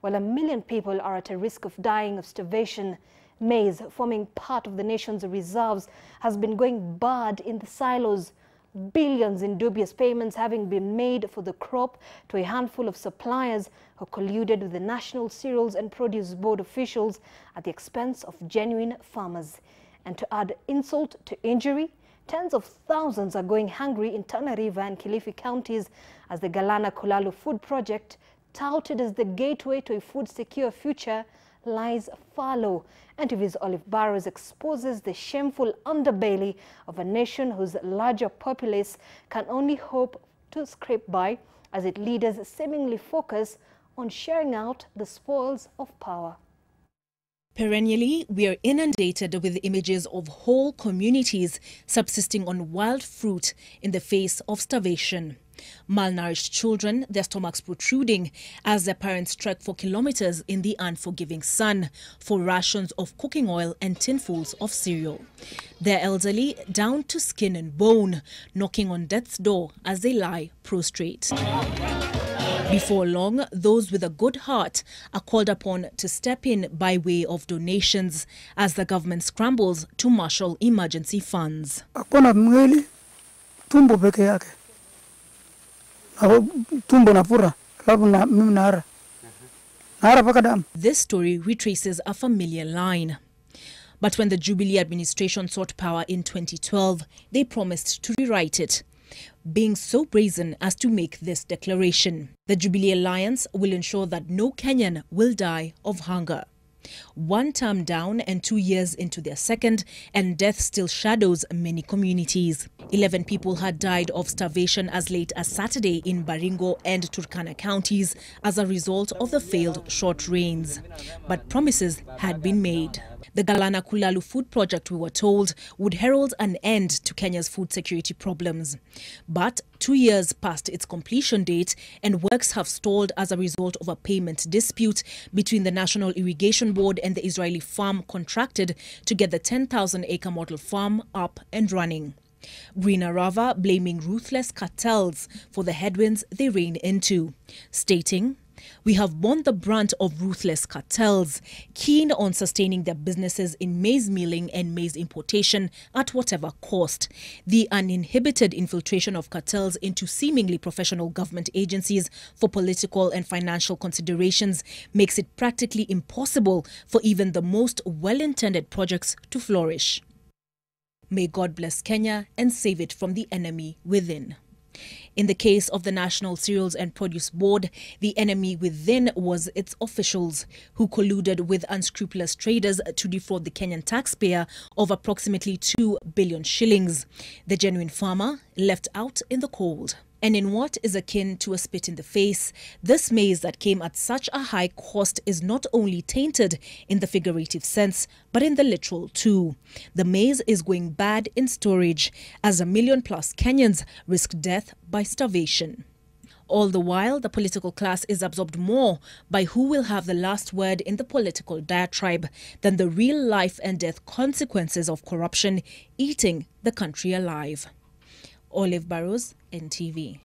while 1 million people are at a risk of dying of starvation. Maize, forming part of the nation's reserves, has been going bad in the silos. Billions in dubious payments having been made for the crop to a handful of suppliers who colluded with the National Cereals and Produce Board officials at the expense of genuine farmers. And to add insult to injury, tens of thousands are going hungry in Tana River and Kilifi counties as the Galana Kulalu Food Project, touted as the gateway to a food-secure future, lies fallow. NTV's Olive Barrows exposes the shameful underbelly of a nation whose larger populace can only hope to scrape by as its leaders seemingly focus on sharing out the spoils of power. Perennially, we are inundated with images of whole communities subsisting on wild fruit in the face of starvation. Malnourished children, their stomachs protruding as their parents trek for kilometers in the unforgiving sun for rations of cooking oil and tinfuls of cereal. Their elderly down to skin and bone, knocking on death's door as they lie prostrate. Before long, those with a good heart are called upon to step in by way of donations as the government scrambles to marshal emergency funds. This story retraces a familiar line. But when the Jubilee administration sought power in 2012, they promised to rewrite it, being so brazen as to make this declaration. The Jubilee Alliance will ensure that no Kenyan will die of hunger. 1 term down and 2 years into their second, and death still shadows many communities. 11 people had died of starvation as late as Saturday in Baringo and Turkana counties as a result of the failed short rains. But promises had been made. The Galana Kulalu Food Project, we were told, would herald an end to Kenya's food security problems. But 2 years past its completion date, and works have stalled as a result of a payment dispute between the National Irrigation Board and the Israeli farm contracted to get the 10,000-acre model farm up and running. Green Arava blaming ruthless cartels for the headwinds they rein into, stating, "We have borne the brunt of ruthless cartels, keen on sustaining their businesses in maize milling and maize importation at whatever cost. The uninhibited infiltration of cartels into seemingly professional government agencies for political and financial considerations makes it practically impossible for even the most well-intended projects to flourish. May God bless Kenya and save it from the enemy within." In the case of the National Cereals and Produce Board, the enemy within was its officials, who colluded with unscrupulous traders to defraud the Kenyan taxpayer of approximately 2 billion shillings. The genuine farmer left out in the cold. And in what is akin to a spit in the face, this maize that came at such a high cost is not only tainted in the figurative sense, but in the literal too. The maize is going bad in storage as 1 million+ Kenyans risk death by starvation. All the while, the political class is absorbed more by who will have the last word in the political diatribe than the real life and death consequences of corruption eating the country alive. Olive Barrows, NTV.